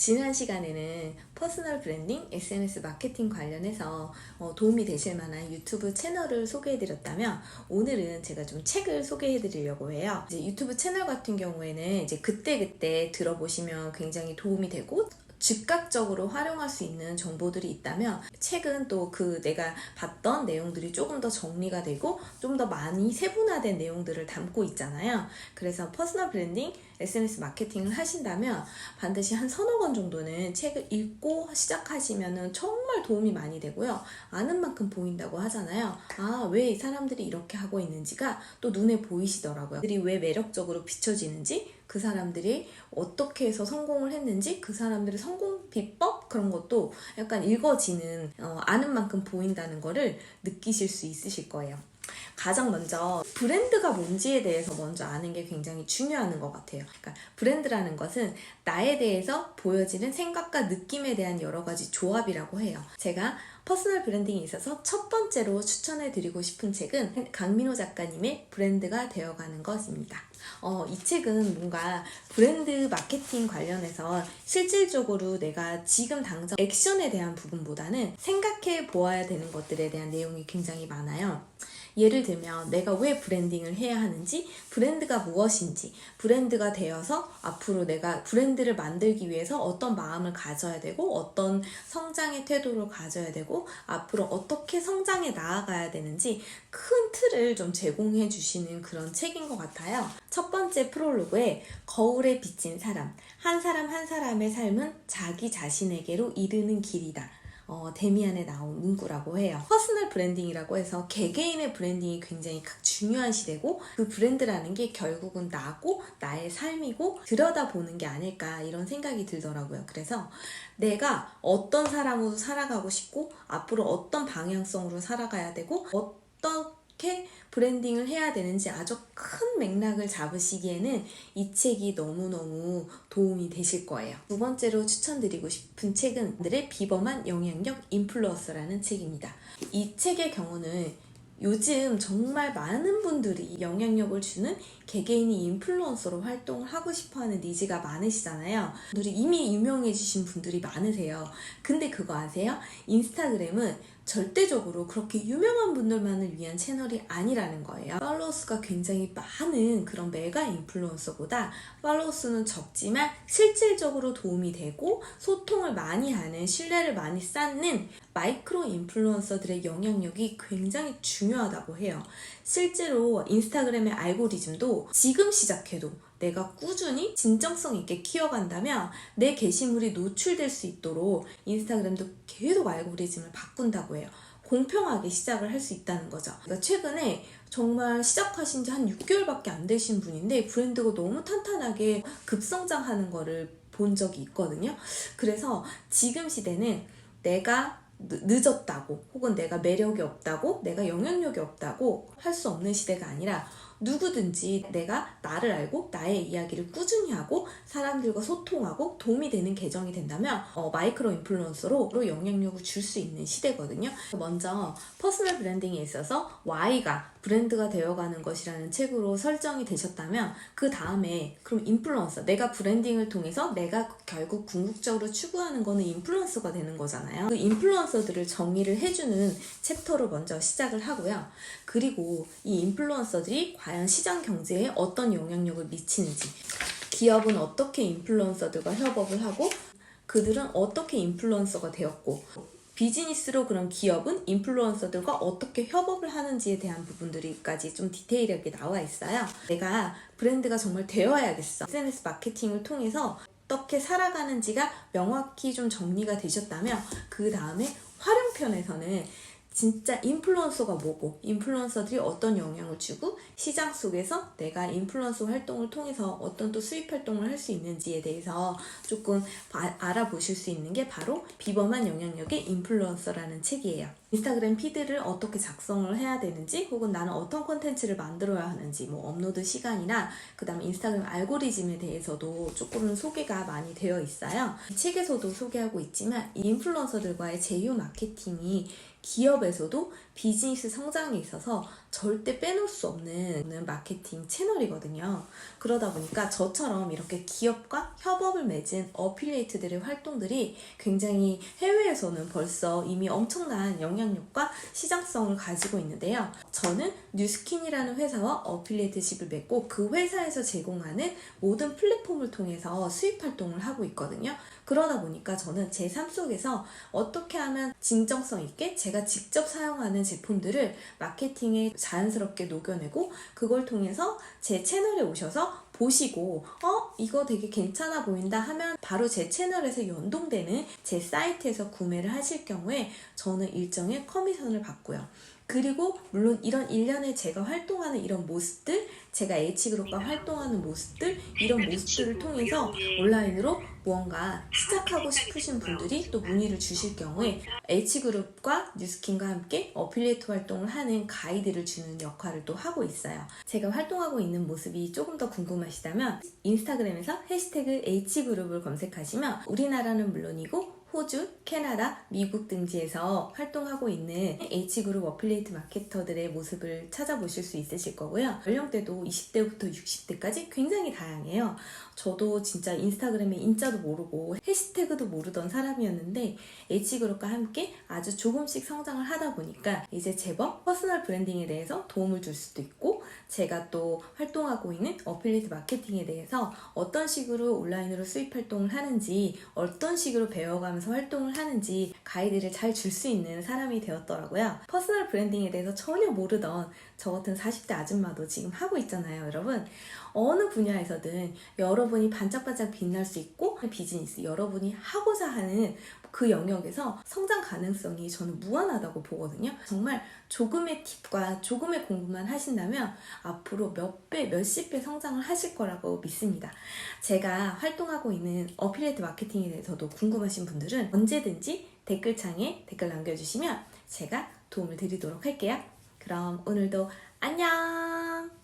지난 시간에는 퍼스널 브랜딩, SNS 마케팅 관련해서 도움이 되실 만한 유튜브 채널을 소개해드렸다면, 오늘은 제가 좀 책을 소개해드리려고 해요. 이제 유튜브 채널 같은 경우에는 이제 그때그때 들어보시면 굉장히 도움이 되고 즉각적으로 활용할 수 있는 정보들이 있다면, 책은 또 그 내가 봤던 내용들이 조금 더 정리가 되고 좀 더 많이 세분화된 내용들을 담고 있잖아요. 그래서 퍼스널 브랜딩, SNS 마케팅을 하신다면 반드시 한 서너 권 정도는 책을 읽고 시작하시면 정말 도움이 많이 되고요. 아는 만큼 보인다고 하잖아요. 왜 이 사람들이 이렇게 하고 있는지가 또 눈에 보이시더라고요. 그들이 왜 매력적으로 비춰지는지, 그 사람들이 어떻게 해서 성공을 했는지, 그 사람들의 성공 비법, 그런 것도 약간 읽어지는, 아는 만큼 보인다는 거를 느끼실 수 있으실 거예요. 가장 먼저 브랜드가 뭔지에 대해서 먼저 아는 게 굉장히 중요한 것 같아요. 그러니까 브랜드라는 것은 나에 대해서 보여지는 생각과 느낌에 대한 여러 가지 조합이라고 해요. 제가 퍼스널 브랜딩에 있어서 첫 번째로 추천해 드리고 싶은 책은 강민호 작가님의 브랜드가 되어가는 것입니다. 이 책은 뭔가 브랜드 마케팅 관련해서 실질적으로 내가 지금 당장 액션에 대한 부분보다는 생각해 보아야 되는 것들에 대한 내용이 굉장히 많아요. 예를 들면 내가 왜 브랜딩을 해야 하는지, 브랜드가 무엇인지, 브랜드가 되어서 앞으로 내가 브랜드를 만들기 위해서 어떤 마음을 가져야 되고, 어떤 성장의 태도를 가져야 되고, 앞으로 어떻게 성장해 나아가야 되는지 큰 틀을 좀 제공해 주시는 그런 책인 것 같아요. 첫 번째 프롤로그에 거울에 비친 사람, 한 사람 한 사람의 삶은 자기 자신에게로 이르는 길이다. 데미안에 나온 문구라고 해요. 퍼스널 브랜딩이라고 해서 개개인의 브랜딩이 굉장히 중요한 시대고, 그 브랜드라는 게 결국은 나고 나의 삶이고 들여다보는 게 아닐까, 이런 생각이 들더라고요. 그래서 내가 어떤 사람으로 살아가고 싶고, 앞으로 어떤 방향성으로 살아가야 되고, 어떻게 브랜딩을 해야 되는지 아주 큰 맥락을 잡으시기에는 이 책이 너무너무 도움이 되실 거예요. 두 번째로 추천드리고 싶은 책은 들의 비범한 영향력 인플루언서라는 책입니다. 이 책의 경우는 요즘 정말 많은 분들이 영향력을 주는 개개인이 인플루언서로 활동을 하고 싶어하는 니즈가 많으시잖아요. 분들이 이미 유명해지신 분들이 많으세요. 근데 그거 아세요? 인스타그램은 절대적으로 그렇게 유명한 분들만을 위한 채널이 아니라는 거예요. 팔로워 수가 굉장히 많은 그런 메가 인플루언서보다 팔로워 수는 적지만 실질적으로 도움이 되고 소통을 많이 하는, 신뢰를 많이 쌓는 마이크로 인플루언서들의 영향력이 굉장히 중요하다고 해요. 실제로 인스타그램의 알고리즘도 지금 시작해도 내가 꾸준히 진정성 있게 키워간다면 내 게시물이 노출될 수 있도록 인스타그램도 계속 알고리즘을 바꾼다고 해요. 공평하게 시작을 할 수 있다는 거죠. 그러니까 최근에 정말 시작하신 지 한 6개월밖에 안 되신 분인데 브랜드가 너무 탄탄하게 급성장하는 거를 본 적이 있거든요. 그래서 지금 시대는 내가 늦었다고, 혹은 내가 매력이 없다고, 내가 영향력이 없다고 할 수 없는 시대가 아니라, 누구든지 내가 나를 알고 나의 이야기를 꾸준히 하고 사람들과 소통하고 도움이 되는 계정이 된다면 마이크로 인플루언서로 영향력을 줄 수 있는 시대거든요. 먼저 퍼스널 브랜딩에 있어서 Y가 브랜드가 되어가는 것이라는 책으로 설정이 되셨다면, 그 다음에 그럼 인플루언서, 내가 브랜딩을 통해서 내가 결국 궁극적으로 추구하는 거는 인플루언서가 되는 거잖아요. 그 인플루언서들을 정의를 해주는 챕터로 먼저 시작을 하고요. 그리고 이 인플루언서들이 과연 시장 경제에 어떤 영향력을 미치는지, 기업은 어떻게 인플루언서들과 협업을 하고 그들은 어떻게 인플루언서가 되었고, 비즈니스로 그런 기업은 인플루언서들과 어떻게 협업을 하는지에 대한 부분들까지 좀 디테일하게 나와 있어요. 내가 브랜드가 정말 되어야겠어, SNS 마케팅을 통해서 어떻게 살아가는지가 명확히 좀 정리가 되셨다면, 그 다음에 활용편에서는 진짜 인플루언서가 뭐고, 인플루언서들이 어떤 영향을 주고, 시장 속에서 내가 인플루언서 활동을 통해서 어떤 또 수입 활동을 할 수 있는지에 대해서 조금 알아보실 수 있는 게 바로 비범한 영향력의 인플루언서라는 책이에요. 인스타그램 피드를 어떻게 작성을 해야 되는지, 혹은 나는 어떤 콘텐츠를 만들어야 하는지, 업로드 시간이나 그 다음에 인스타그램 알고리즘에 대해서도 조금 소개가 많이 되어 있어요. 이 책에서도 소개하고 있지만, 이 인플루언서들과의 제휴 마케팅이 기업에서도 비즈니스 성장에 있어서 절대 빼놓을 수 없는 마케팅 채널이거든요. 그러다 보니까 저처럼 이렇게 기업과 협업을 맺은 어필리에이트들의 활동들이 굉장히 해외에서는 벌써 이미 엄청난 영향력과 시장성을 가지고 있는데요. 저는 뉴스킨이라는 회사와 어필리에이트십을 맺고 그 회사에서 제공하는 모든 플랫폼을 통해서 수입 활동을 하고 있거든요. 그러다 보니까 저는 제 삶 속에서 어떻게 하면 진정성 있게 제가 직접 사용하는 제품들을 마케팅에 자연스럽게 녹여내고 그걸 통해서 제 채널에 오셔서 보시고 이거 되게 괜찮아 보인다 하면 바로 제 채널에서 연동되는 제 사이트에서 구매를 하실 경우에 저는 일정의 커미션을 받고요. 그리고 물론 이런 일련의 제가 활동하는 이런 모습들, 제가 H그룹과 활동하는 모습들, 이런 모습들을 통해서 온라인으로 무언가 시작하고 싶으신 분들이 또 문의를 주실 경우에 H그룹과 뉴스킨과 함께 어필리에이트 활동을 하는 가이드를 주는 역할을 또 하고 있어요. 제가 활동하고 있는 모습이 조금 더 궁금하시다면 인스타그램에서 해시태그 H그룹을 검색하시면 우리나라는 물론이고 호주, 캐나다, 미국 등지에서 활동하고 있는 H그룹 어필리에이트 마케터들의 모습을 찾아보실 수 있으실 거고요. 연령대도 20대부터 60대까지 굉장히 다양해요. 저도 진짜 인스타그램에 인자도 모르고 해시태그도 모르던 사람이었는데 H그룹과 함께 아주 조금씩 성장을 하다 보니까 이제 제법 퍼스널 브랜딩에 대해서 도움을 줄 수도 있고 제가 또 활동하고 있는 어필리에이트 마케팅에 대해서 어떤 식으로 온라인으로 수입 활동을 하는지 어떤 식으로 배워가면서 활동을 하는지 가이드를 잘 줄 수 있는 사람이 되었더라고요. 퍼스널 브랜딩에 대해서 전혀 모르던 저 같은 40대 아줌마도 지금 하고 있잖아요, 여러분. 어느 분야에서든 여러분이 반짝반짝 빛날 수 있고 비즈니스, 여러분이 하고자 하는 그 영역에서 성장 가능성이 저는 무한하다고 보거든요. 정말 조금의 팁과 조금의 공부만 하신다면 앞으로 몇 배, 몇십 배 성장을 하실 거라고 믿습니다. 제가 활동하고 있는 어필리에이트 마케팅에 대해서도 궁금하신 분들은 언제든지 댓글창에 댓글 남겨주시면 제가 도움을 드리도록 할게요. 그럼 오늘도 안녕!